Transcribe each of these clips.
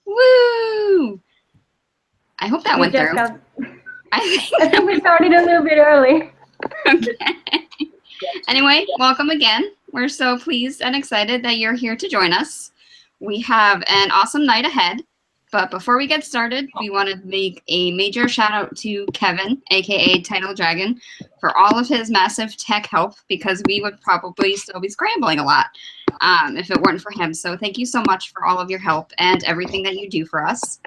Woo! I hope that went through. I think we started a little bit early. Okay. Anyway, welcome again. We're so pleased and excited that you're here to join us. We have an awesome night ahead, but before we get started, we want to make a major shout out to Kevin, aka Title Dragon, for all of his massive tech help, because we would probably still be scrambling a lot if it weren't for him. So thank you so much for all of your help and everything that you do for us.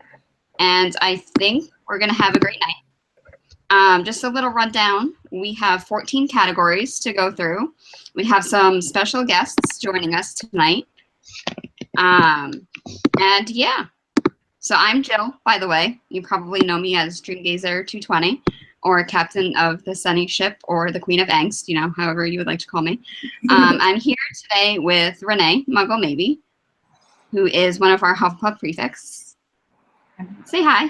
And I think we're going to have a great night. Just a little rundown. We have 14 categories to go through. We have some special guests joining us tonight. And yeah, so I'm Jill, by the way. You probably know me as Dreamgazer220 or Captain of the Sunny Ship or the Queen of Angst, you know, however you would like to call me. I'm here today with Renee, MuggleMaybe, who is one of our Hufflepuff prefects. Say hi.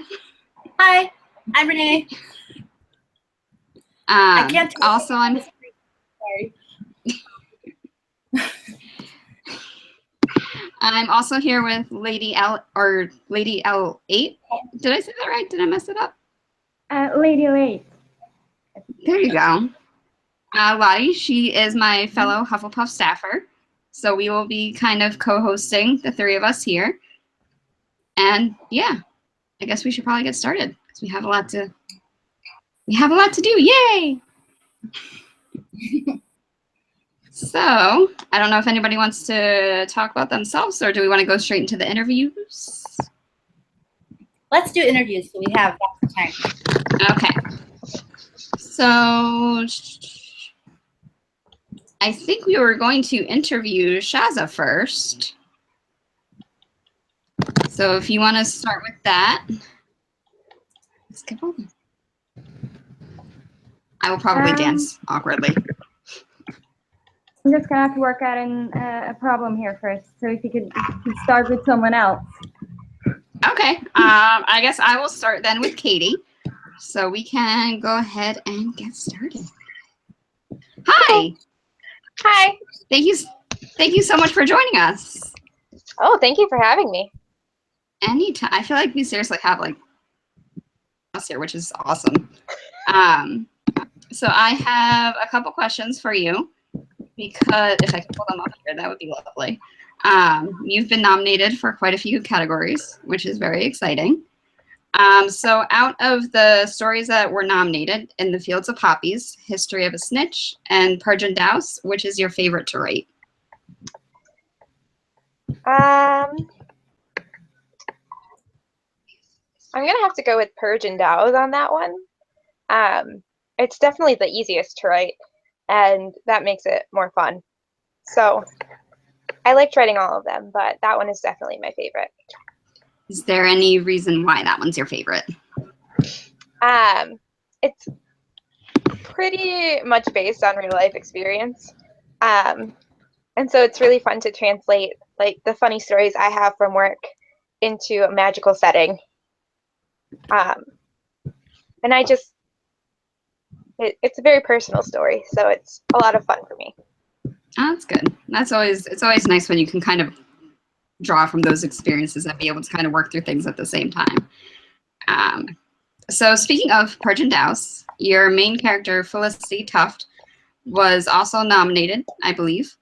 Hi, I'm Renee. I can't. Also, I'm sorry. I'm also here with Lady L or Lady L8. Did I say that right? Did I mess it up? Lady L8. There you go. Lotte, she is my fellow Hufflepuff staffer. So we will be kind of co-hosting, the three of us here. And yeah, I guess we should probably get started because we have a lot to do. Yay! So, I don't know if anybody wants to talk about themselves, or do we want to go straight into the interviews? Let's do interviews so we have lots of time. Okay. So, I think we were going to interview Shaza first. So, if you want to start with that, let's get over. I will probably dance awkwardly. I'm just gonna have to work out a problem here first. So if you could start with someone else. Okay. I guess I will start then with Katie. So we can go ahead and get started. Hi. Hi. Thank you so much for joining us. Oh, thank you for having me. Anytime. I feel like we seriously have like us here, which is awesome. So I have a couple questions for you, because if I could pull them up here, that would be lovely. You've been nominated for quite a few categories, which is very exciting. So out of the stories that were nominated, In the Fields of Poppies, History of a Snitch, and Purge and Douse, which is your favorite to write? I'm gonna have to go with Purge and Douse on that one. It's definitely the easiest to write, and that makes it more fun. So I liked writing all of them, but that one is definitely my favorite. Is there any reason why that one's your favorite? It's pretty much based on real life experience. And so it's really fun to translate like the funny stories I have from work into a magical setting. And it's a very personal story, so it's a lot of fun for me. Oh, that's good. It's always nice when you can kind of draw from those experiences and be able to kind of work through things at the same time. So speaking of Purge and Douse, your main character, Felicity Tuft, was also nominated, I believe.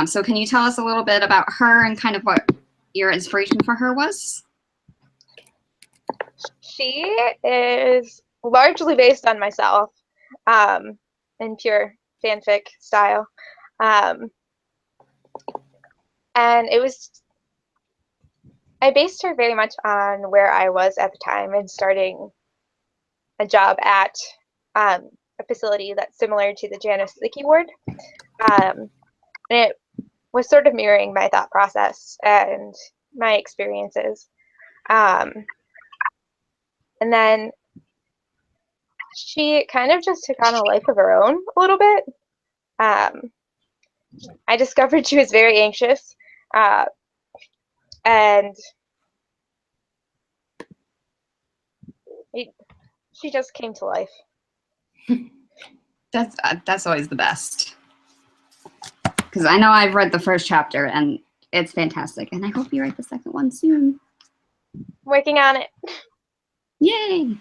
So can you tell us a little bit about her and kind of what your inspiration for her was? She is largely based on myself, in pure fanfic style. And I based her very much on where I was at the time and starting a job at a facility that's similar to the Janus Licky ward. And it was sort of mirroring my thought process and my experiences. And then she kind of just took on a life of her own a little bit. I discovered she was very anxious, and she just came to life. That's always the best. Because I know I've read the first chapter, and It's fantastic, and I hope you write the second one soon. Working on it. Yay!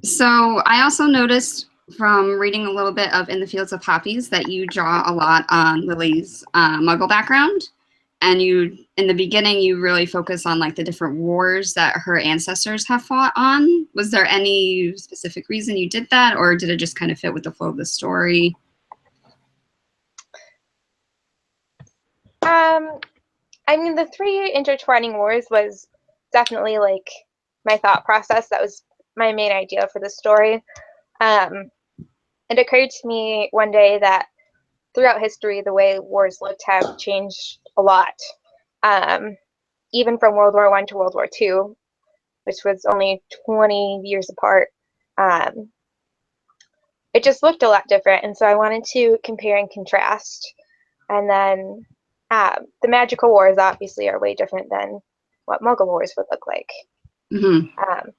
So I also noticed from reading a little bit of In the Fields of Poppies that you draw a lot on Lily's Muggle background. And you, in the beginning, you really focus on like the different wars that her ancestors have fought on. Was there any specific reason you did that, or did it just kind of fit with the flow of the story? I mean, the 3 intertwining wars was definitely like my thought process. That was my main idea for the story. It occurred to me one day that throughout history, the way wars looked have changed a lot. Even from World War I to World War II, which was only 20 years apart. It just looked a lot different, and so I wanted to compare and contrast. And then the magical wars obviously are way different than what Muggle wars would look like. Mm-hmm.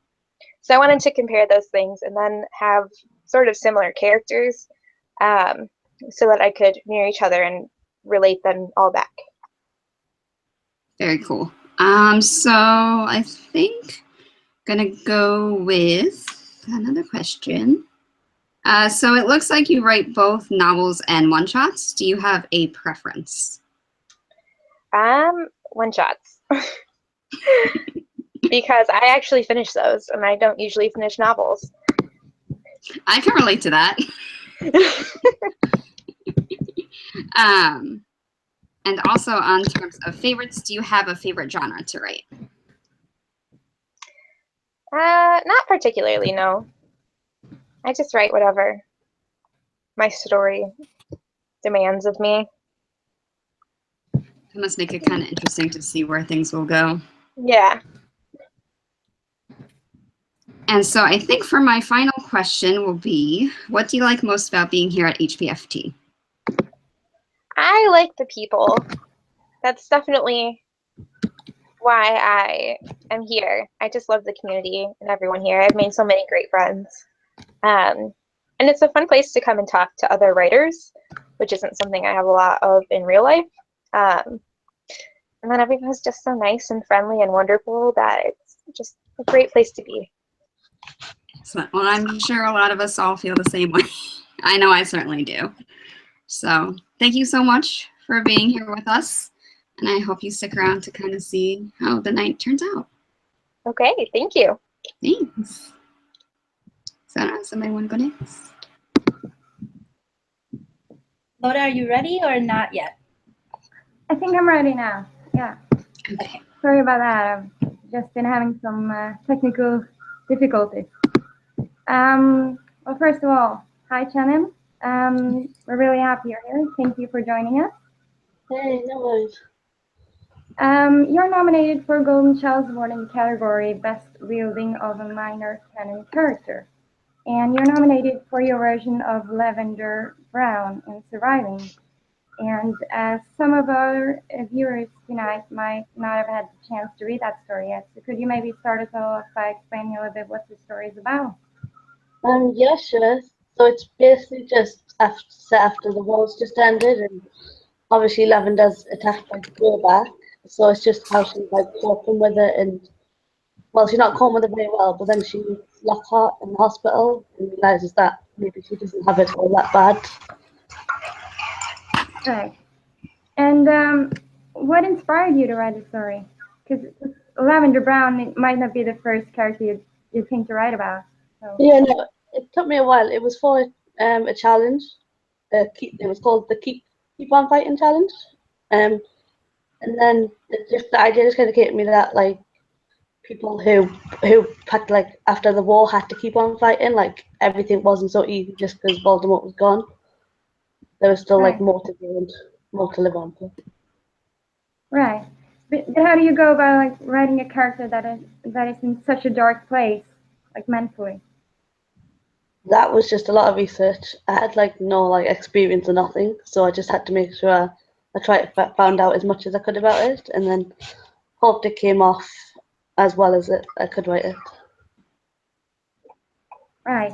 So I wanted to compare those things and then have sort of similar characters so that I could mirror each other and relate them all back. Very cool. So I think I'm gonna go with another question. So it looks like you write both novels and one-shots. Do you have a preference? One-shots. Because I actually finish those, and I don't usually finish novels. I can relate to that. And also on terms of favorites, do you have a favorite genre to write? Not particularly, no. I just write whatever my story demands of me. It must make it kind of interesting to see where things will go. Yeah. And so I think for my final question will be, what do you like most about being here at HPFT? I like the people. That's definitely why I am here. I just love the community and everyone here. I've made so many great friends. And it's a fun place to come and talk to other writers, which isn't something I have a lot of in real life. And then everyone's just so nice and friendly and wonderful that it's just a great place to be. Excellent. Well, I'm sure a lot of us all feel the same way. I know I certainly do. So thank you so much for being here with us. And I hope you stick around to kind of see how the night turns out. Okay, thank you. Thanks. So somebody want to go next? Lotte, are you ready or not yet? I think I'm ready now. Yeah. Okay. Sorry about that. I've just been having some technical difficulties. Well, first of all, hi, Shannon. We're really happy you're here. Thank you for joining us. Hey, no worries. You're nominated for Golden Chalice Award in the category Best Wielding of a Minor Canon Character. And you're nominated for your version of Lavender Brown in Surviving. And some of our viewers tonight might not have had the chance to read that story yet. So could you maybe start us off by explaining a little bit what the story is about? Yeah, sure. So it's basically just after the war's just ended, and obviously Lavender's attacked by the blowback. So it's just how she's like coping with it, and well, she's not coping with it very well. But then she meets Lockhart in the hospital and realizes that maybe she doesn't have it all that bad. Right. And what inspired you to write the story? Because Lavender Brown, it might not be the first character you think to write about. So. Yeah, no, it took me a while. It was for a challenge. It was called the Keep On Fighting Challenge. And then the idea just kind of came to me that like people who had like after the war had to keep on fighting, like everything wasn't so easy just because Voldemort was gone. There was still like more to do and more to live on for. Right. But how do you go about like writing a character that is in such a dark place, like mentally? That was just a lot of research. I had like no like experience or nothing, so I just had to make sure I tried to found out as much as I could about it, and then hoped it came off as well as I could write it. Right.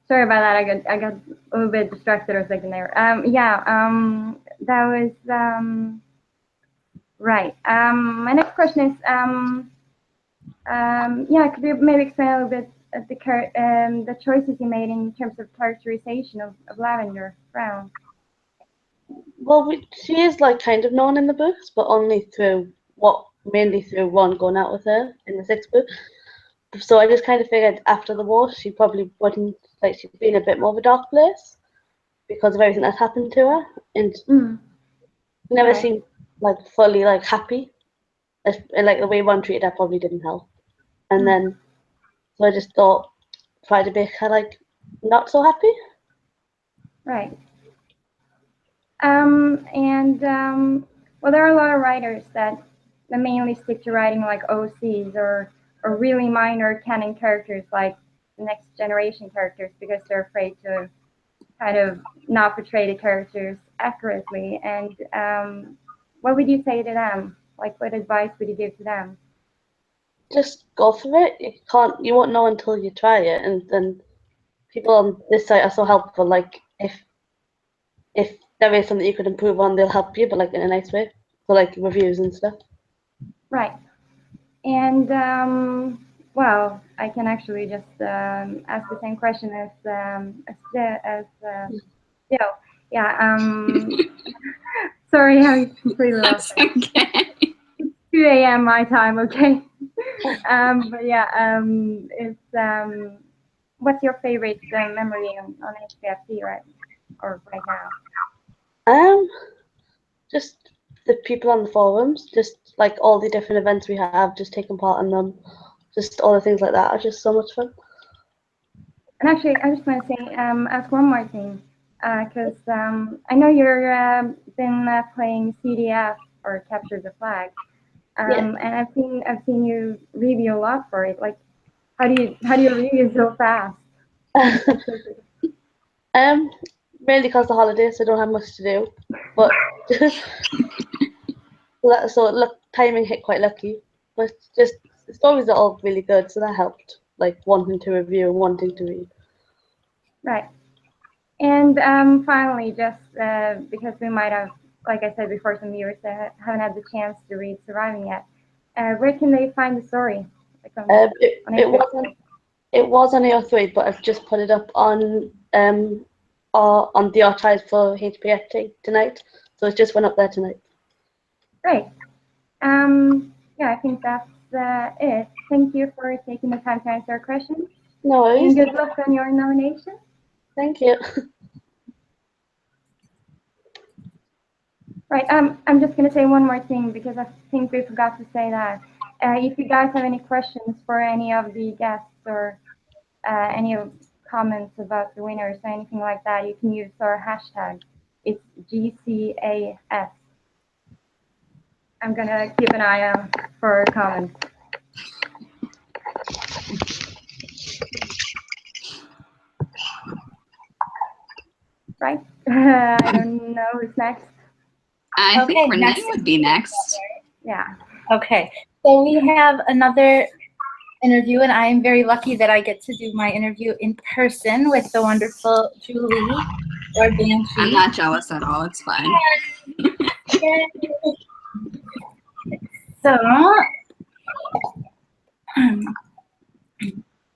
Sorry about that. I got a little bit distracted or a second there. That was Right. My next question is, yeah, could you maybe explain a little bit of the choices you made in terms of characterization of Lavender Brown? Well, she is like kind of known in the books, but only mainly through Ron going out with her in the sixth book. So I just kind of figured after the war, she probably wouldn't, like, she'd be in a bit more of a dark place because of everything that's happened to her, and never Right. seemed like fully like happy. Like the way Ron treated her probably didn't help. And then, so I just thought, try to make her like not so happy. Right. Well, there are a lot of writers that mainly stick to writing like OCs or really minor canon characters like the next generation characters because they're afraid to kind of not portray the characters accurately. And what would you say to them? Like, what advice would you give to them? Just go for it. You won't know until you try it. And then people on this site are so helpful. Like if there is something you could improve on, they'll help you, but like in a nice way. So like reviews and stuff. Right. And well, I can actually just ask the same question as Jill. Yeah. Sorry, I completely That's lost it. okay. 2 a.m. my time. Okay. But yeah. It's what's your favorite memory on HPFC right now? Just the people on the forums, just like all the different events we have, just taking part in them, just all the things like that are just so much fun. And actually, I just want to say, ask one more thing, because I know you're been playing CDF or Capture the Flag, and I've seen you review a lot for it. Like, how do you review so fast? Mainly because the holidays, so I don't have much to do, but so look, timing hit quite lucky. But just the stories are all really good, so that helped. Like wanting to review and wanting to read. Right. And finally, just because we might have, like I said before, some viewers that haven't had the chance to read Surviving yet, where can they find the story? Like It was on AO3, but I've just put it up on the archive for HPFT tonight. So it just went up there tonight. Great. Yeah, I think that's it. Thank you for taking the time to answer our questions. No worries. And good luck on your nomination. Thank you. Right. I'm just going to say one more thing because I think we forgot to say that. If you guys have any questions for any of the guests or any comments about the winners or anything like that, you can use our hashtag. It's GCAS. I'm going to keep an eye out for comments. Right? I don't know who's next. I think Renee would be next. Yeah. Okay. So we have another interview, and I am very lucky that I get to do my interview in person with the wonderful Julie or Banshee. I'm not jealous at all. It's fine. So,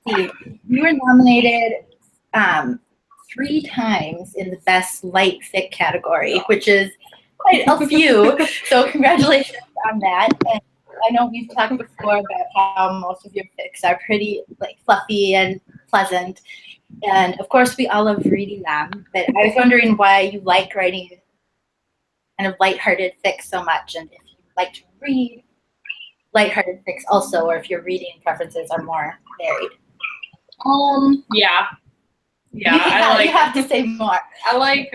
see, you were nominated 3 times in the Best Light Fic category, which is quite a few. So congratulations on that. And I know we've talked before about how most of your fics are pretty like fluffy and pleasant. And of course, we all love reading them. But I was wondering why you like writing kind of lighthearted fics so much, and if you like to read lighthearted fics also, or if your reading preferences are more varied. Yeah, I like. You have to say more. I like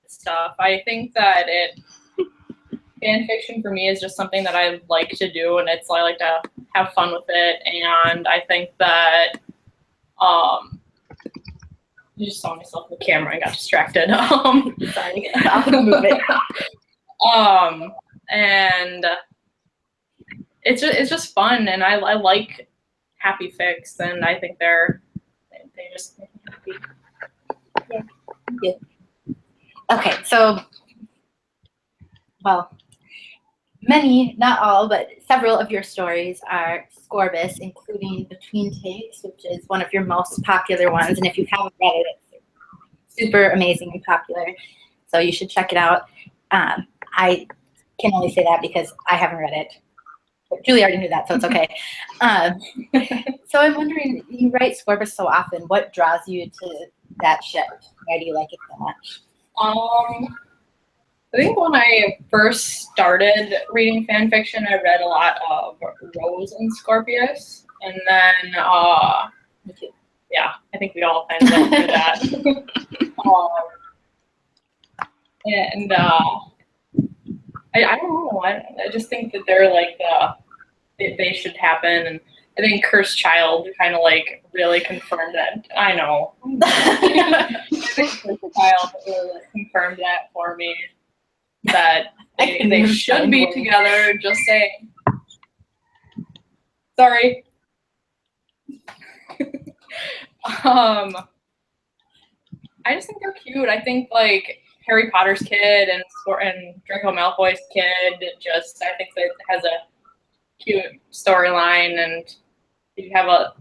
stuff. I think that fan fiction for me is just something that I like to do, and I like to have fun with it. And I think that you just saw myself in the camera and got distracted. Sorry, I'll move it. And it's just fun, and I like happy fics, and I think they just make me happy. Yeah. Yeah. Okay, so well, many, not all, but several of your stories are Scorbus, including Between Takes, which is one of your most popular ones. And if you haven't read it, it's super amazing and popular. So you should check it out. I can only say that because I haven't read it. But Julie already knew that, so it's okay. So I'm wondering, you write Scorbus so often. What draws you to that ship? Why do you like it so much? I think when I first started reading fan fiction, I read a lot of Rose and Scorpius, and then yeah, I think we all kind of went through that. And I don't know. I just think that they're like they should happen, and I think Cursed Child kind of like really confirmed that. I know. I think Cursed Child really confirmed that for me. That they should be together. Just saying. Sorry. I just think they're cute. I think like Harry Potter's kid and Draco Malfoy's kid. I think that it has a cute storyline, and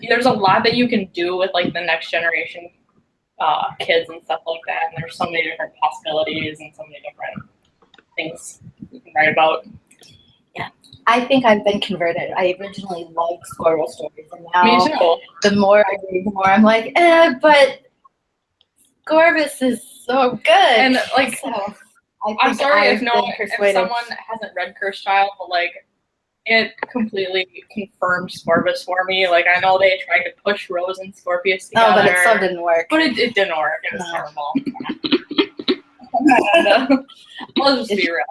there's a lot that you can do with like the next generation kids and stuff like that. And there's so many different possibilities and so many different things you can write about. Yeah, I think I've been converted. I originally liked Squirrel stories, and now Me too. the more I read, the more I'm like, but Scorbus is so good. And like, so I'm sorry if someone hasn't read Cursed Child, but like, it completely confirmed Scorbus for me. Like, I know they tried to push Rose and Scorpius together. Oh, but it still didn't work. But it didn't work. It was terrible. And, let's just be real.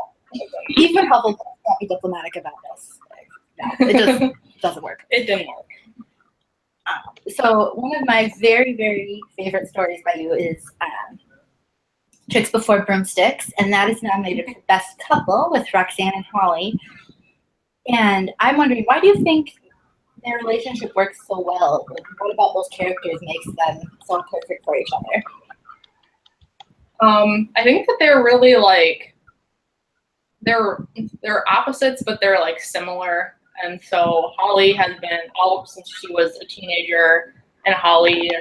Even Hufflepuff can't be diplomatic about this. No, it just doesn't work. It didn't work. So one of my very, very favorite stories by you is Tricks Before Broomsticks, and that is nominated for Best Couple with Roxanne and Holly. And I'm wondering, why do you think their relationship works so well? Like, what about those characters makes them so perfect for each other? I think that they're really like they're opposites, but they're like similar. And so Holly has been since she was a teenager, and Holly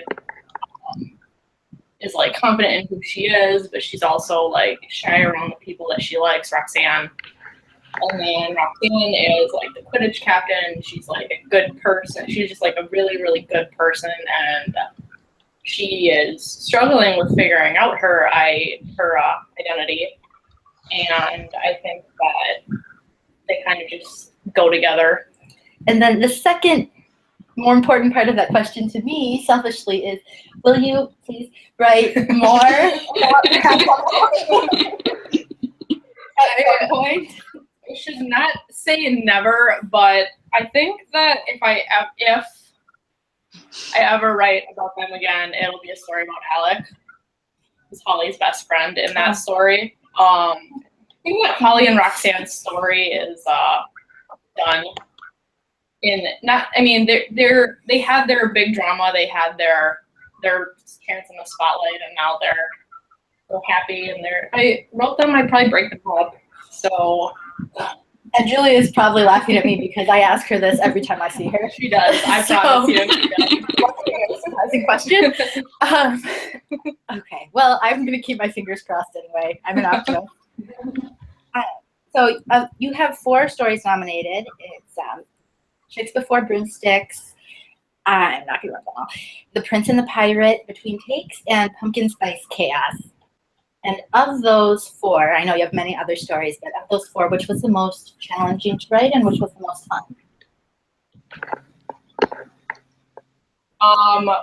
is like confident in who she is, but she's also like shy around the people that she likes, Roxanne. And then Roxanne is like the Quidditch captain. She's like a good person. She's just like a really, really good person, and she is struggling with figuring out her identity. And I think that they kind of just go together. And then the second more important part of that question to me, selfishly, is will you please write more about at some point? I should not say never, but I think that if I ever write about them again, it'll be a story about Alec, who's Holly's best friend in that story. I think that Holly and Roxanne's story is done. They had their big drama, they had their chance in the spotlight, and now they're happy, and I wrote them, I'd probably break them up. So, and Julie is probably laughing at me because I ask her this every time I see her. She does. I promise you. She does. Surprising question. Okay. Well, I'm going to keep my fingers crossed anyway. I'm an optimist. So you have 4 stories nominated. It's Tricks Before Broomsticks. I'm not going to run them all. The Prince and the Pirate, Between Takes, and Pumpkin Spice Chaos. And of those 4, I know you have many other stories, but of those 4, which was the most challenging to write and which was the most fun?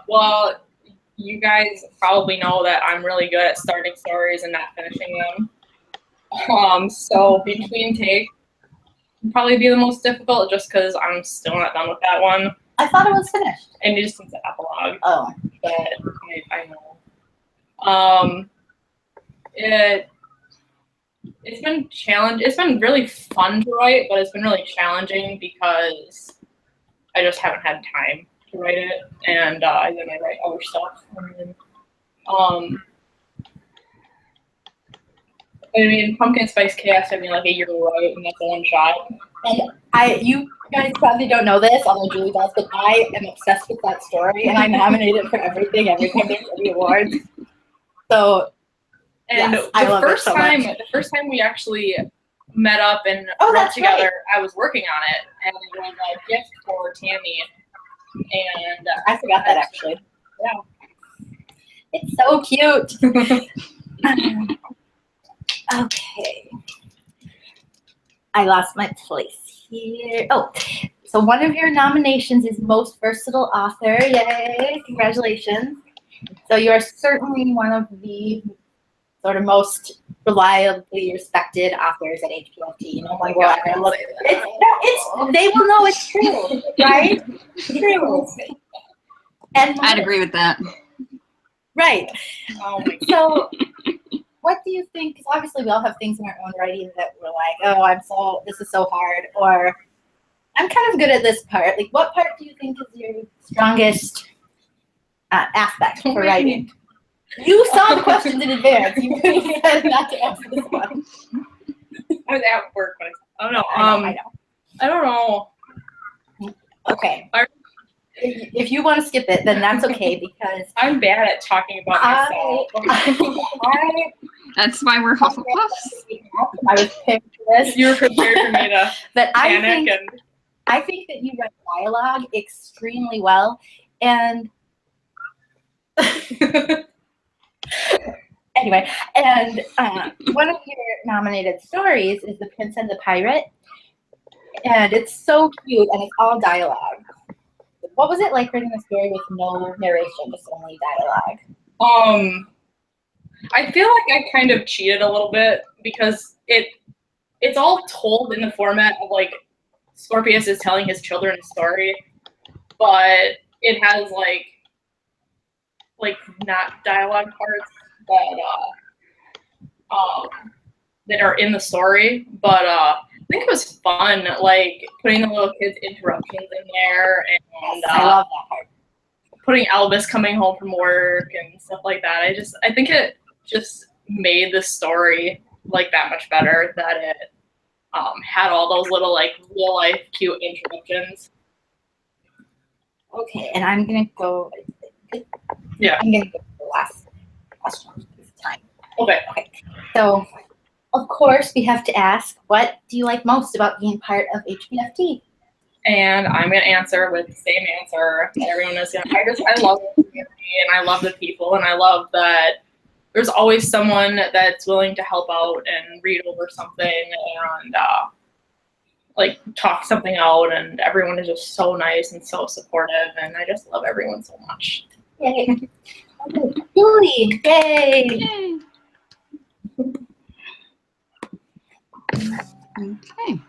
Well, you guys probably know that I'm really good at starting stories and not finishing them. So Between Takes would probably be the most difficult just because I'm still not done with that one. I thought it was finished. And it just needs an epilogue. Oh. But I know. It's been challenging. It's been really fun to write, but it's been really challenging because I just haven't had time to write it, and then I write other stuff. And then, I mean, Pumpkin Spice Chaos took me like a year to write, and that's a one shot. And you guys probably don't know this, although Julie does, but I am obsessed with that story, and I nominate it for everything every time there's any awards. So, And yes, I love it so much. the first time we actually met up and Oh, wrote that's together, right. I was working on it, and it was a gift for Tammy. And I forgot that actually. Yeah. It's so cute. Okay. I lost my place here. Oh, so one of your nominations is Most Versatile Author. Yay, congratulations. So you are certainly one of the sort of most reliably respected authors at HPLT. You know, like, well, they will know it's true, right? True. And I'd agree with that. right. Oh my God. So, what do you think? Because obviously we all have things in our own writing that we're like, oh, this is so hard, or I'm kind of good at this part. Like, what part do you think is your strongest aspect for writing? You saw the questions in advance. You said not to answer this one. I was at work when I don't know. I know. I don't know. Okay. If you want to skip it, then that's okay because I'm bad at talking about myself. That's why we're Hufflepuffs. I was picked this. You were prepared for me to But panic I think that you write dialogue extremely well, and anyway, and one of your nominated stories is The Prince and the Pirate, and it's so cute, and it's all dialogue. What was it like writing a story with no narration, just only dialogue? I feel like I kind of cheated a little bit because it's all told in the format of like Scorpius is telling his children a story, but it has like not dialogue parts that are in the story. But I think it was fun, like putting the little kids' interruptions in there, and I love that part. putting Albus coming home from work and stuff like that. I think it just made the story like that much better, that it had all those little like real life cute interruptions. Okay, and I'm gonna go. Yeah. I'm gonna go to the last question this time. Okay. So, of course, we have to ask, what do you like most about being part of HPFT? And I'm gonna answer with the same answer that everyone is gonna. I love the community, and I love the people, and I love that there's always someone that's willing to help out and read over something and like talk something out, and everyone is just so nice and so supportive, and I just love everyone so much. Yay! Julie, yay! Yay. Okay.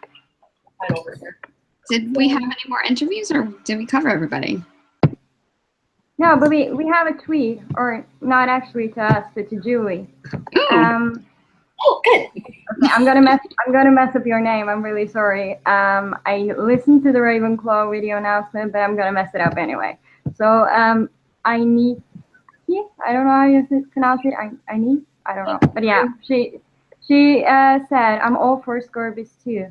Right over here. Did we have any more interviews, or did we cover everybody? No, but we have a tweet, or not actually to us, but to Julie. Ooh. Oh, good. Okay, I'm gonna mess up your name. I'm really sorry. I listened to the Ravenclaw video announcement, but I'm gonna mess it up anyway. So I don't know how you pronounce it. I don't know. But yeah, she said, I'm all for Scorbus too.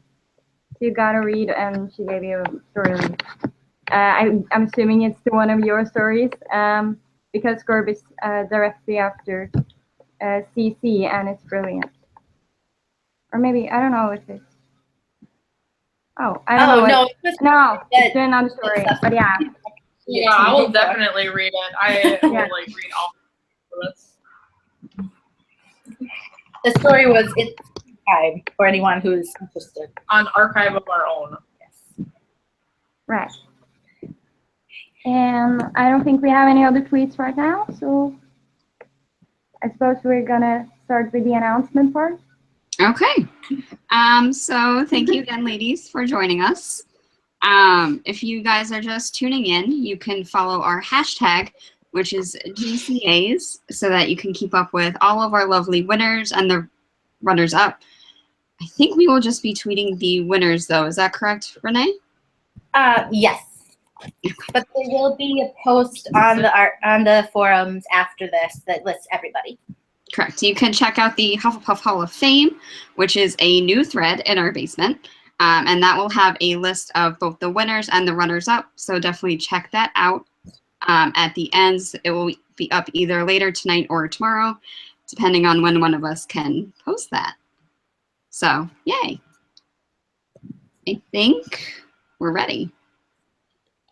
So you gotta read, and she gave you a story link. I'm assuming it's to one of your stories, because Scorbus directly after CC, and it's brilliant. Or maybe, I don't know if it's... Oh, I don't know. No, No, it's another story, but yeah. Yeah, I will definitely read it. I will like read all of this. the story was it's time for anyone who's interested. On Archive of Our Own. Yes. Right. And I don't think we have any other tweets right now, so I suppose we're gonna start with the announcement part. Okay. So thank you again, ladies, for joining us. If you guys are just tuning in, you can follow our hashtag, which is GCAs, so that you can keep up with all of our lovely winners and the runners-up. I think we will just be tweeting the winners, though. Is that correct, Renee? Yes. But there will be a post on the forums after this that lists everybody. Correct. You can check out the Hufflepuff Hall of Fame, which is a new thread in our basement. And that will have a list of both the winners and the runners-up. So definitely check that out. At the ends, it will be up either later tonight or tomorrow, depending on when one of us can post that. So, yay. I think we're ready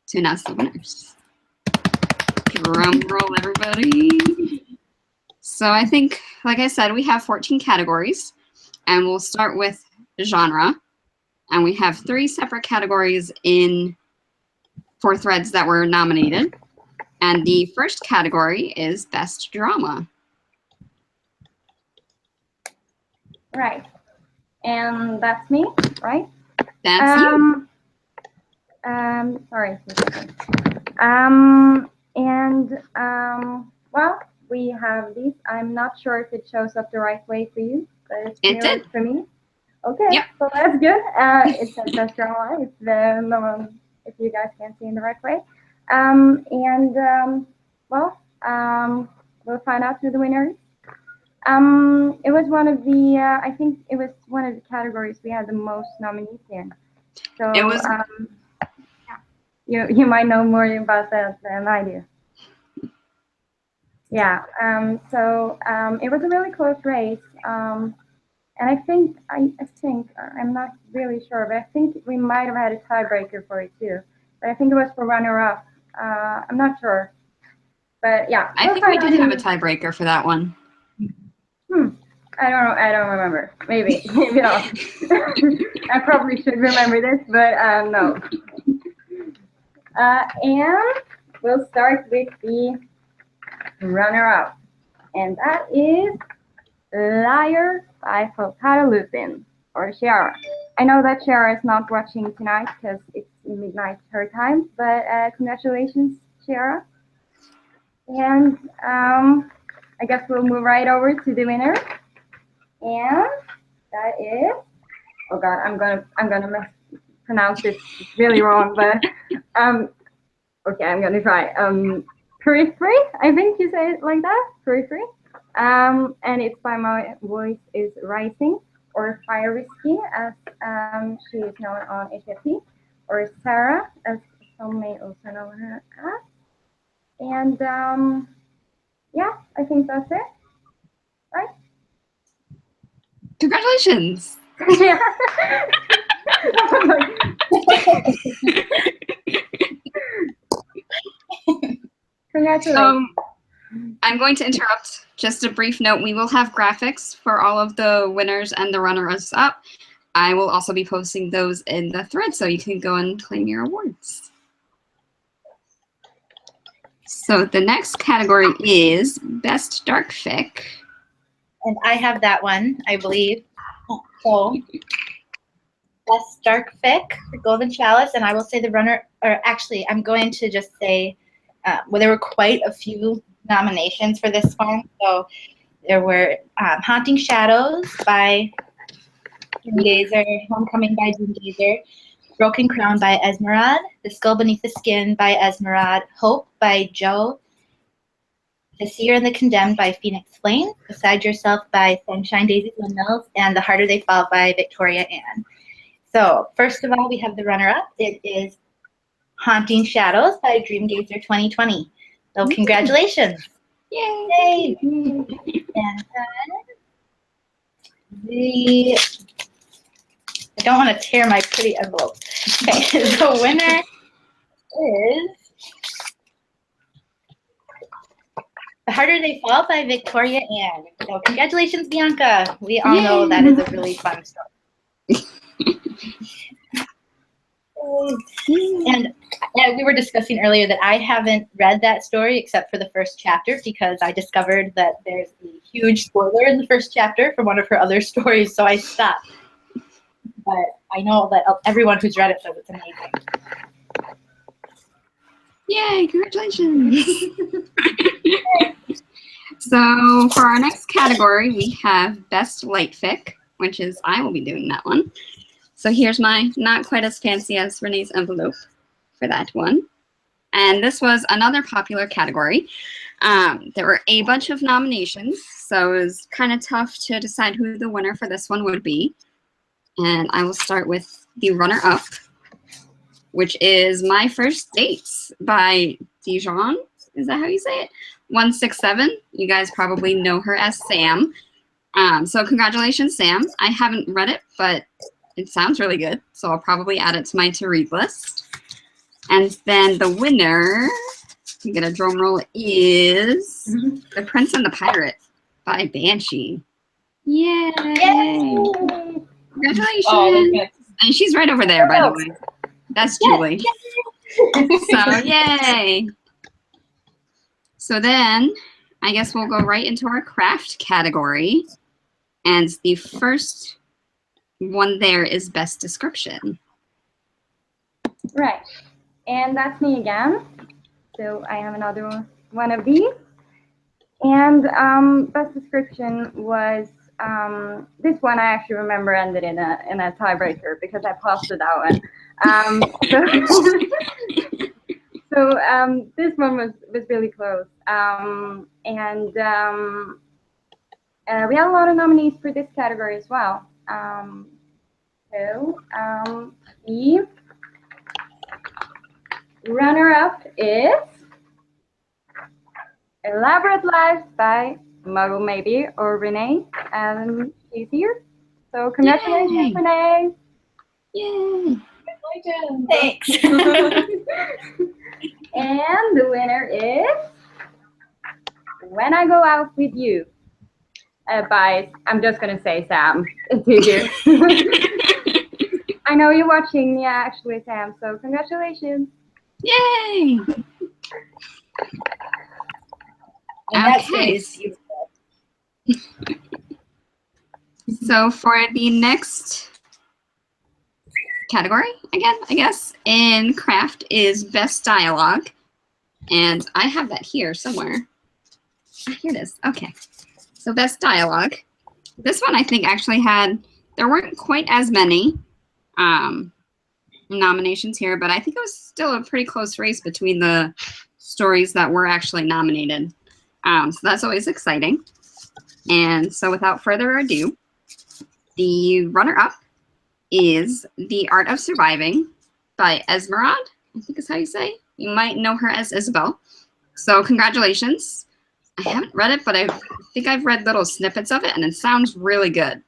to announce the winners. Drum roll, everybody. So I think, like I said, we have 14 categories, and we'll start with genre. And we have 3 separate categories for threads that were nominated. And the first category is Best Drama. Right. And that's me, right? That's you. Sorry. Well, we have these. I'm not sure if it shows up the right way for you, but It did. for me. Okay, Yep. so that's good. It says Best Drama. It's if you guys can't see in the right way. We'll find out who the winner is. It was one of the, I think it was one of the categories we had the most nominees in. So It was. you might know more about that than I do. Yeah. It was a really close race. And I think I'm not really sure, but I think we might have had a tiebreaker for it too. But I think it was for runner-up. I'm not sure. But yeah. I think we did have a tiebreaker for that one. I don't know. I don't remember. Maybe not. I probably should remember this, but no. And we'll start with the runner-up, and that is Liar by Foltara Lupin, or Ciara. I know that Ciara is not watching tonight because it's midnight her time, but congratulations, Ciara. And I guess we'll move right over to the winner. And that is, oh god, I'm gonna pronounce this really wrong, but okay, I'm gonna try. Periphery, I think you say it like that, Periphery. And it's by My Voice is Rising, or Fire Whiskey, as she is known on HFP, or Sarah, as some may also know her as. And yeah, I think that's it, right? Congratulations! Yeah. Congratulations. I'm going to interrupt. Just a brief note, we will have graphics for all of the winners and the runners up. I will also be posting those in the thread so you can go and claim your awards. So the next category is Best Dark Fic. And I have that one, I believe. So, Best Dark Fic for Golden Chalice, and I will say the runner, or actually, I'm going to just say, well, there were quite a few nominations for this one. So there were Haunting Shadows by Jim Gazer, Homecoming by Jim Gazer, Broken Crown by Esmeralda, The Skull Beneath the Skin by Esmeralda, Hope by Joe, The Seer and the Condemned by Phoenix Flame, Beside Yourself by Sunshine Daisy Windmills, and The Harder They Fall by Victoria Ann. So first of all, we have the runner-up. It is Haunting Shadows by Dreamgazer 2020. So congratulations. Yay! And then I don't want to tear my pretty envelope. Okay, the winner is The Harder They Fall by Victoria Ann. So congratulations, Bianca. We all know that is a really fun story. And we were discussing earlier that I haven't read that story except for the first chapter because I discovered that there's a huge spoiler in the first chapter from one of her other stories, so I stopped. But I know that everyone who's read it says it's amazing. Yay, congratulations! So for our next category, we have Best Light Fic, which is I will be doing that one. So here's my not quite as fancy as Renee's envelope for that one. And this was another popular category. There were a bunch of nominations, so it was kind of tough to decide who the winner for this one would be. And I will start with the runner-up, which is My First Dates by Dijon. Is that how you say it? 167. You guys probably know her as Sam. So congratulations, Sam. I haven't read it, but it sounds really good, so I'll probably add it to my to-read list. And then the winner, you get a drum roll, is The Prince and the Pirate by Banshee. Yay! Congratulations! Oh, and she's right over there, by the way. That's Julie. So, yay! So then, I guess we'll go right into our craft category. And the first one there is Best Description. Right. And that's me again. So I have another one of these. And best description was this one. I actually remember ended in a tiebreaker because I posted that one. So this one was really close. We had a lot of nominees for this category as well. The runner-up is Elaborate Lives by MuggleMaybe or Renee, and she's here. So congratulations, Yay. Renee. Yay! Thanks. And the winner is When I Go Out With You by, I'm just going to say Sam. It's easier. I know you're watching, yeah, actually, Sam, so congratulations. Yay! And that Okay. is beautiful. So for the next category, again, I guess, in craft is Best Dialogue. And I have that here somewhere. Ah, here it is. Okay. So Best Dialogue. This one I think actually there weren't quite as many nominations here, but I think it was still a pretty close race between the stories that were actually nominated. So that's always exciting. And so without further ado, the runner-up is The Art of Surviving by Esmeralda, I think is how you say. You might know her as Isabel. So congratulations. I haven't read it, but I think I've read little snippets of it, and it sounds really good.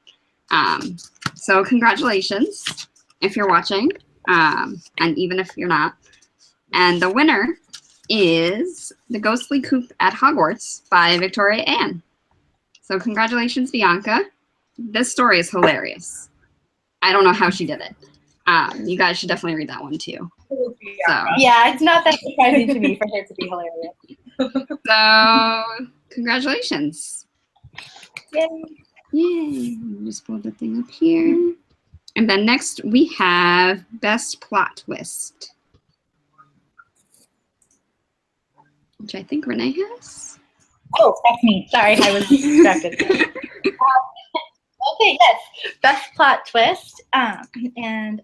So congratulations if you're watching, and even if you're not. And the winner is The Ghostly Coop at Hogwarts by Victoria Ann. So congratulations, Bianca. This story is hilarious. I don't know how she did it. You guys should definitely read that one too. So, Yeah, it's not that surprising to me for her to be hilarious. so congratulations. Yay. Yay. I'll just pull the thing up here. And then next we have Best Plot Twist, which I think Renee has. Oh, that's me. Sorry, I was distracted. Okay, yes. Best Plot Twist. And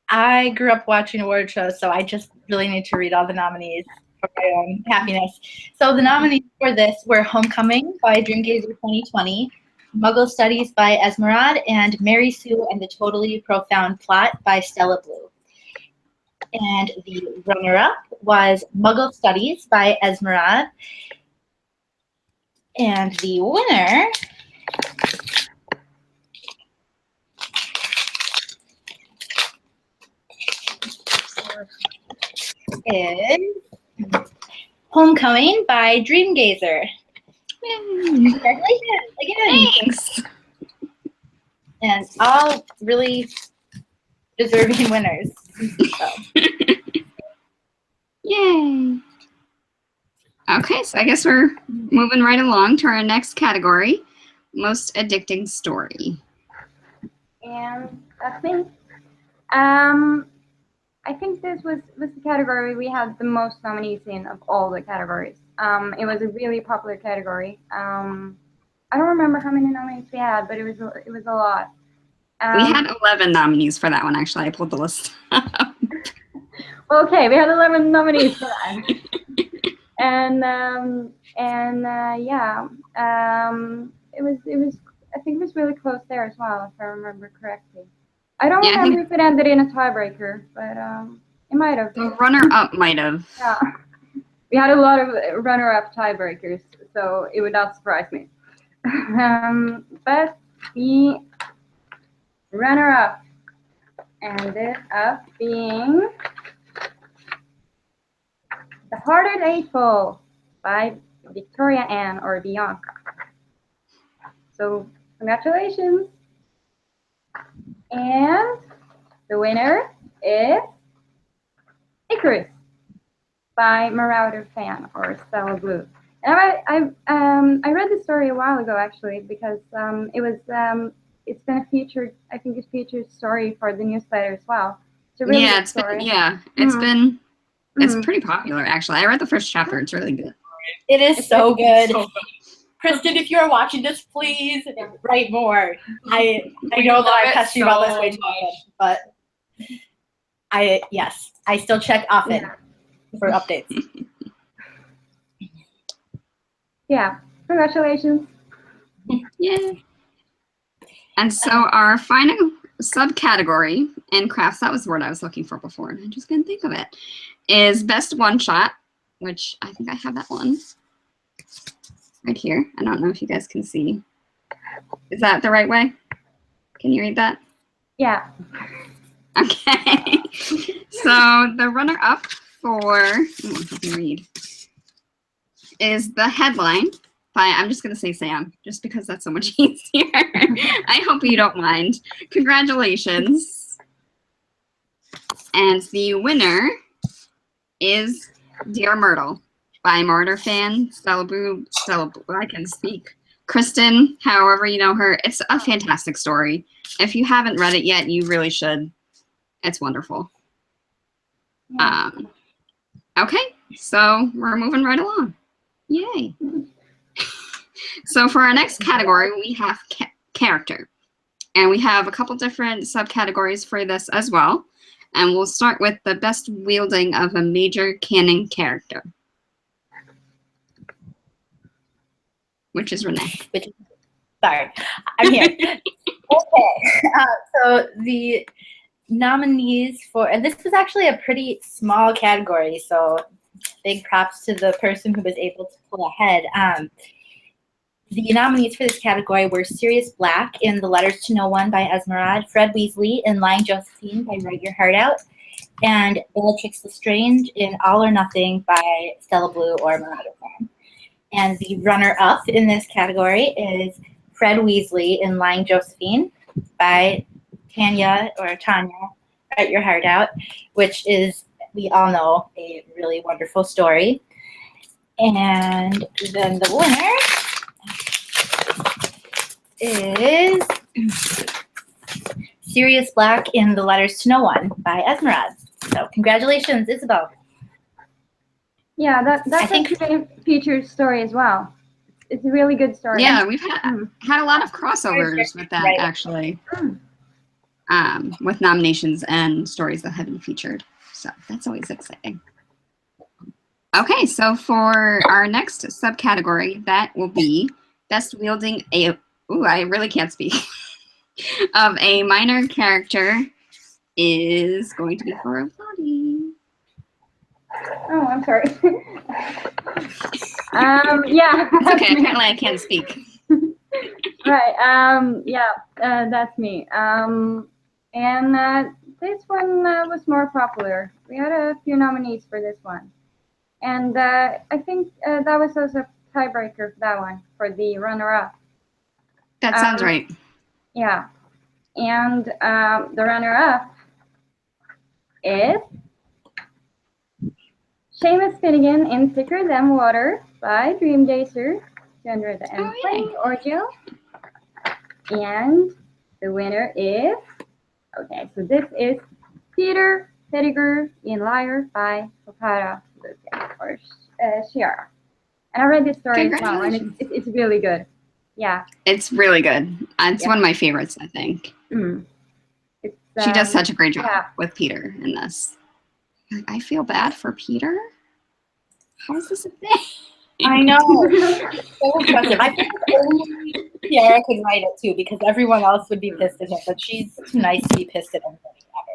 I grew up watching award shows, so I just really need to read all the nominees for my own happiness. So the nominees for this were Homecoming by Dreamgazer 2020, Muggle Studies by Esmeralda, and Mary Sue and the Totally Profound Plot by Stella Blue. And the runner-up was Muggle Studies by Esmeralda. And the winner is Homecoming by Dreamgazer. Congratulations again. Thanks. And all really deserving winners. So. Yay. Okay, so I guess we're moving right along to our next category, Most Addicting Story. And that's me. I think this was the category we had the most nominees in of all the categories. It was a really popular category. I don't remember how many nominees we had, but it was a lot. We had 11 nominees for that one, actually. I pulled the list up. Okay, we had 11 nominees for that. It was I think it was really close there as well, if I remember correctly. I don't Yeah, I remember think if it ended in a tiebreaker, but it might have. the runner-up might have. Yeah. We had a lot of runner-up tiebreakers, so it would not surprise me. But the runner-up ended up being The Hearted Eightful by Victoria Ann or Bianca. So congratulations. And the winner is Icarus by Marauder Fan or Stella Blue. And I read the story a while ago actually because it's been a featured, I think it's featured story for the newsletter as well. It's a really good story. It's pretty popular actually. I read the first chapter. It's really good. It is so good. Kristen, if you are watching this, please write more. I know that I pester you about this way too often, but I still check often for updates. Yeah, congratulations. Yeah. And so our final subcategory in crafts, that was the word I was looking for before, and I just couldn't think of it, is best one shot, which I think I have that one right here. I don't know if you guys can see. Is that the right way? Can you read that? Yeah. Okay. So the runner-up for, let me read, is the headline by, I'm just going to say Sam, just because that's so much easier. I hope you don't mind. Congratulations. And the winner is Dear Myrtle by Martyr Fan, Stella Blue, I can speak. Kristen, however you know her. It's a fantastic story. If you haven't read it yet, you really should. It's wonderful. Okay, so we're moving right along. Yay. So for our next category, we have character. And we have a couple different subcategories for this as well. And we'll start with the best wielding of a major canon character, which is Renee. Sorry, I'm here. Okay, so the nominees for, and this was actually a pretty small category, so big props to the person who was able to pull ahead. The nominees for this category were Sirius Black in The Letters to No One by Esmeralda, Fred Weasley in Lying Josephine by Write Your Heart Out, and Bellatrix Lestrange in All or Nothing by Stella Blue or Marauder Fan. And the runner-up in this category is Fred Weasley in Lying Josephine by Tanya, Write Your Heart Out, which is, we all know, a really wonderful story. And then the winner is Sirius Black in The Letters to No One by Esmeralda. So congratulations, Isabel. Yeah, that's actually a featured story as well. It's a really good story. Yeah, we've had a lot of crossovers with that, actually, with nominations and stories that have been featured. So that's always exciting. Okay, so for our next subcategory, that will be best wielding a, I really can't speak, of a minor character is going to be for Lotte. Oh, I'm sorry. Yeah. It's okay, apparently I can't speak. Right, that's me. This one was more popular. We had a few nominees for this one. And I think that was also a tiebreaker for that one, for the runner-up. That sounds right. Yeah. And the runner-up is Seamus Finnegan in Thicker Than Water by Dream Chaser, Gender the Endplay Ordeal. And the winner is, okay, so this is Peter Pettigrew in Liar by Papara or Shiara. And I read this story as well, and it's really good. Yeah. It's really good. It's one of my favorites, I think. Mm. She does such a great job with Peter in this. I feel bad for Peter. How is this a thing? I know. So impressive. I think only Tiara could write it too, because everyone else would be pissed at him, but she's too nice to be pissed at anybody ever.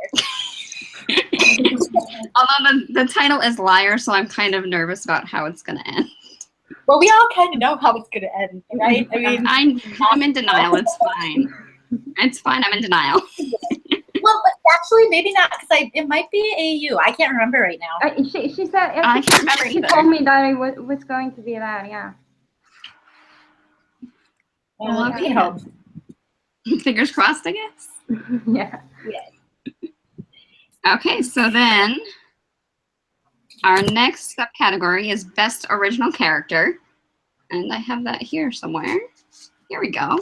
Although the title is Liar, so I'm kind of nervous about how it's going to end. Well, we all kind of know how it's going to end, right? I mean, I'm in denial. It's fine. It's fine. I'm in denial. well, actually, maybe not, because it might be AU. I can't remember right now. She said, I can't remember she either. told me that it was going to be that, yeah. Well, Okay. we hope. Fingers crossed, I guess. Yeah. Okay, so then our next subcategory is Best Original Character. And I have that here somewhere. Here we go.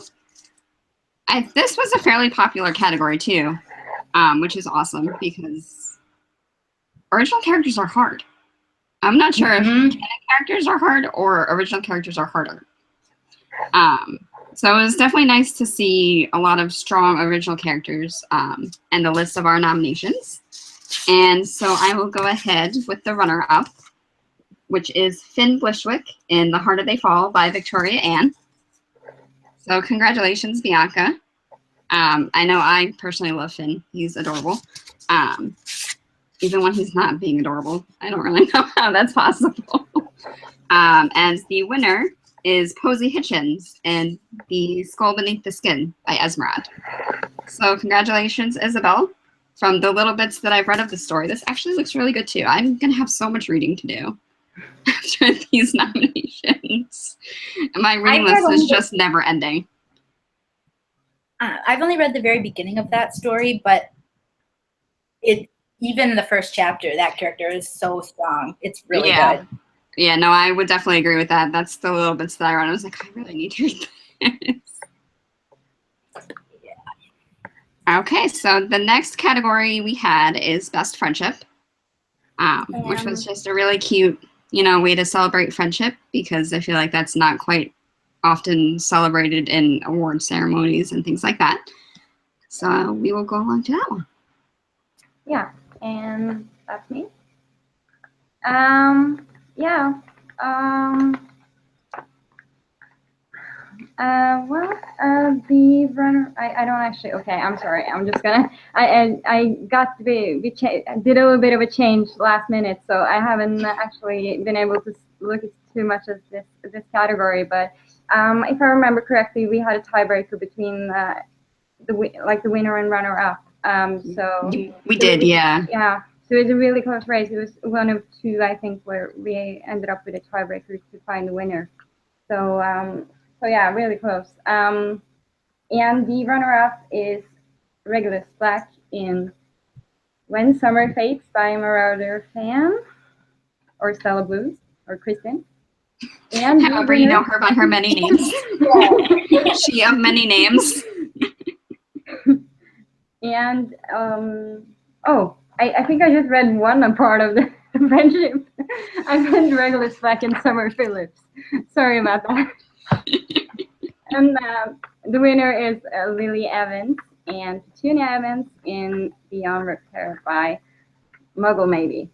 This was a fairly popular category too, which is awesome because original characters are hard. I'm not sure if canon characters are hard or original characters are harder. So it was definitely nice to see a lot of strong original characters and the list of our nominations. And so I will go ahead with the runner-up, which is Finn Blishwick in The Harder They Fall by Victoria Ann. So congratulations, Bianca. I know I personally love Finn. He's adorable. Even when he's not being adorable. I don't really know how that's possible. And the winner is Posey Hitchens in The Skull Beneath the Skin by Esmeralda. So congratulations, Isabel. From the little bits that I've read of the story, this actually looks really good too. I'm going to have so much reading to do after these nominations. And my reading list is just never ending. I've only read the very beginning of that story, but even in the first chapter, that character is so strong. It's really good. Yeah, no, I would definitely agree with that. That's the little bits that I read. I was like, I really need to read this. Okay, so the next category we had is Best Friendship, which was just a really cute, way to celebrate friendship because I feel like that's not quite often celebrated in award ceremonies and things like that. So we will go along to that one. Yeah, and that's me. The runner, I don't actually, okay, I'm sorry. I'm just gonna, I got to did a little bit of a change last minute, so I haven't actually been able to look at too much of this category, but if I remember correctly, we had a tiebreaker between the winner and runner-up. So we did, yeah. Yeah. So it was a really close race. It was one of two, I think, where we ended up with a tiebreaker to find the winner. So yeah, really close. And the runner-up is Regulus Black in When Summer Fades by Marauder Fan, or Stella Blues, or Kristen. And however you know her by her many names. She of many names. And I think I just read one part of the friendship. I read Regulus Black and Summer Phillips. Sorry about that. And the winner is Lily Evans and Petunia Evans in Beyond Repair by MuggleMaybe.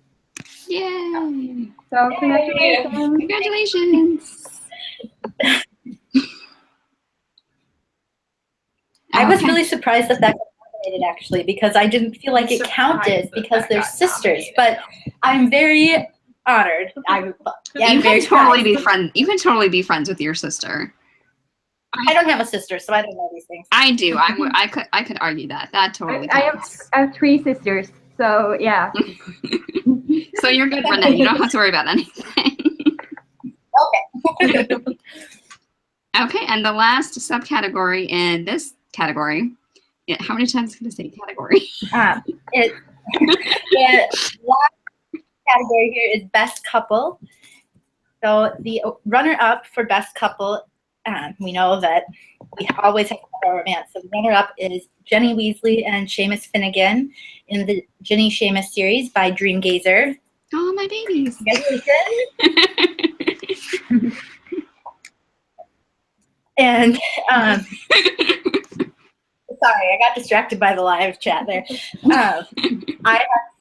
Yay! So congratulations! Congratulations! I was really surprised that got nominated, actually, because I didn't feel like it counted because they're sisters. But I'm very honored. You can totally be friends with your sister. I don't have a sister, so I don't know these things. I do. I could argue that. That totally counts. I have 3 sisters, so yeah. So you're good, Renee. You don't have to worry about anything. Okay. Okay, and the last subcategory in this category. How many times can I say category? The last category here is Best Couple. So the runner-up for Best Couple, we know that we always have a romance. So the runner-up is Jenny Weasley and Seamus Finnegan in the Ginny Seamus series by Dreamgazer. Oh, my babies. Congratulations. And sorry, I got distracted by the live chat there. I have to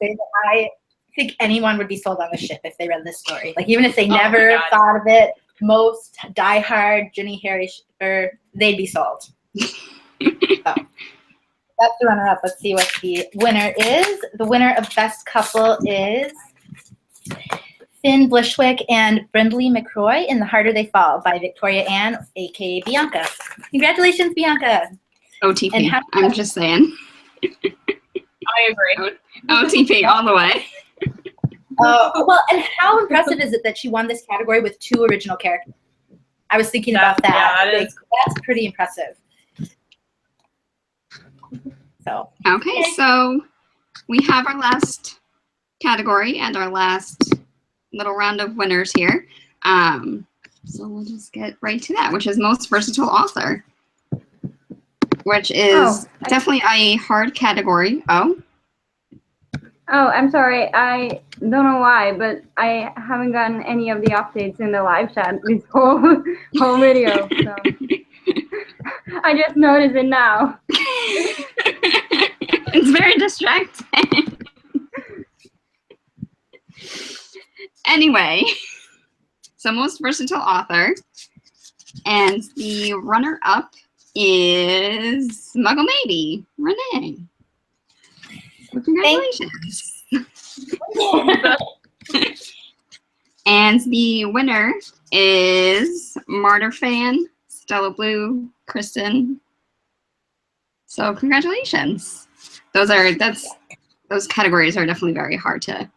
say that I think anyone would be sold on the ship if they read this story. Like, even if they Oh my never God. thought of it, most diehard Ginny Harry shipper, they'd be sold. So, that's the runner-up. Let's see what the winner is. The winner of Best Couple is Finn Blishwick and Brindley McCroy in The Harder They Fall by Victoria Ann, aka Bianca. Congratulations, Bianca. OTP. And how- I'm just saying. I agree. OTP all the way. Well, and how impressive is it that she won this category with 2 original characters? I was thinking about that. Yeah, that Like, is. that's pretty impressive. So, Okay, so we have our last category and our last little round of winners here. So we'll just get right to that, which is most versatile author, which is definitely a hard category. Oh, I'm sorry. I don't know why, but I haven't gotten any of the updates in the live chat this whole video. So I just noticed it now. It's very distracting. Anyway, so most versatile author, and the runner-up is MuggleMaybe, Renee. So congratulations. And the winner is Martyr Fan, Stella Blue, Kristen. So congratulations. Those categories are definitely very hard to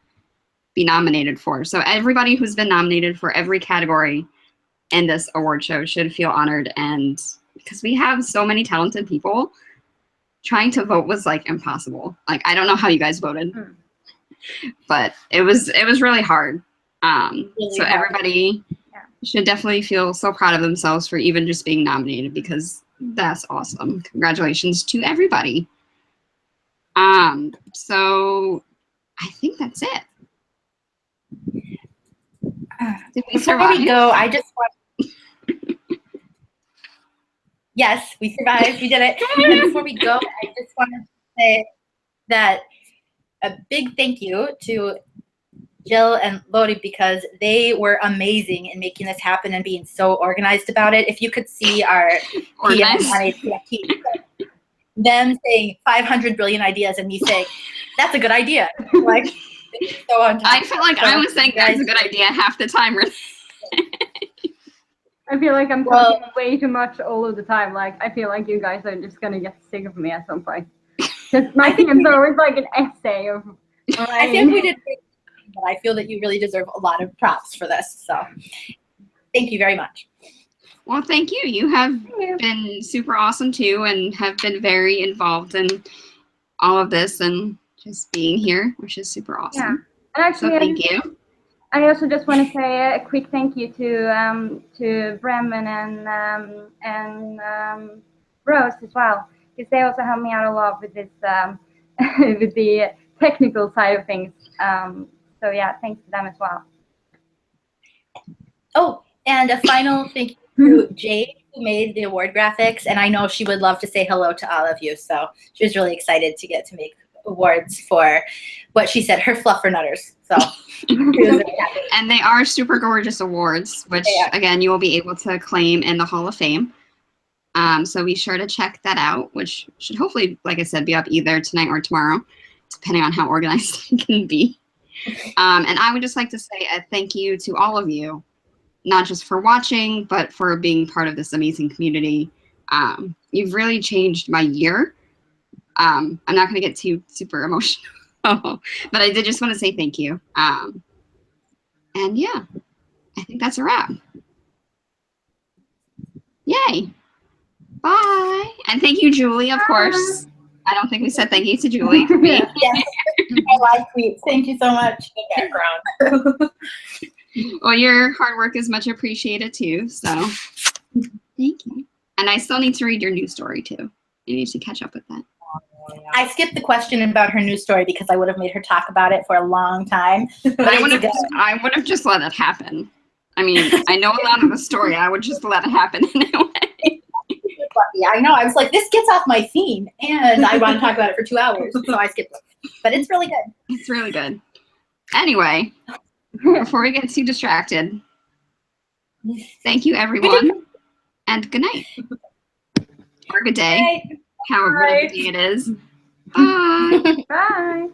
be nominated for. So everybody who's been nominated for every category in this award show should feel honored, and because we have so many talented people, trying to vote was like impossible. Like, I don't know how you guys voted, but it was really hard. So everybody should definitely feel so proud of themselves for even just being nominated, because that's awesome. Congratulations to everybody. So I think that's it. Did we before survive? we go, I just want. Yes, we survived. We did it. And before we go, I just wanted to say that a big thank you to Jill and Lotte, because they were amazing in making this happen and being so organized about it. If you could see our PM on APFT, them saying 500 brilliant ideas and me saying, that's a good idea. Like, so on top. I felt like I was saying that's a good idea half the time. I feel like I'm talking way too much all of the time. Like, I feel like you guys are just gonna get sick of me at some point. Because my PMs are always like an essay of. I think we did, but I feel that you really deserve a lot of props for this. So, thank you very much. Well, thank you. You have been super awesome too, and have been very involved in all of this and just being here, which is super awesome. Yeah. And actually, so thank you. I also just want to say a quick thank you to Bremen and Rose as well, because they also helped me out a lot with this with the technical side of things. So yeah, thanks to them as well. Oh, and a final thank you to Jade, who made the award graphics, and I know she would love to say hello to all of you. So she was really excited to get to make awards for what she said, her fluffernutters. So and they are super gorgeous awards, which again you will be able to claim in the Hall of Fame. So be sure to check that out, which should hopefully, like I said, be up either tonight or tomorrow, depending on how organized it can be. And I would just like to say a thank you to all of you, not just for watching, but for being part of this amazing community. You've really changed my year. I'm not going to get too super emotional, but I did just want to say thank you. And yeah, I think that's a wrap. Yay. Bye. And thank you, Julie, of course. I don't think we said thank you to Julie for being yes. I like tweets. Thank you so much. Background. Well, your hard work is much appreciated too. So thank you. And I still need to read your news story too. I need to catch up with that. I skipped the question about her news story because I would have made her talk about it for a long time. But I would have just let it happen. I mean, I know a lot of the story. I would just let it happen anyway. Yeah, I know. I was like, this gets off my theme, and I want to talk about it for 2 hours, so I skipped it. But it's really good. It's really good. Anyway, before we get too distracted, thank you, everyone, and good night. Or good day, however whatever day it is. Bye. Bye.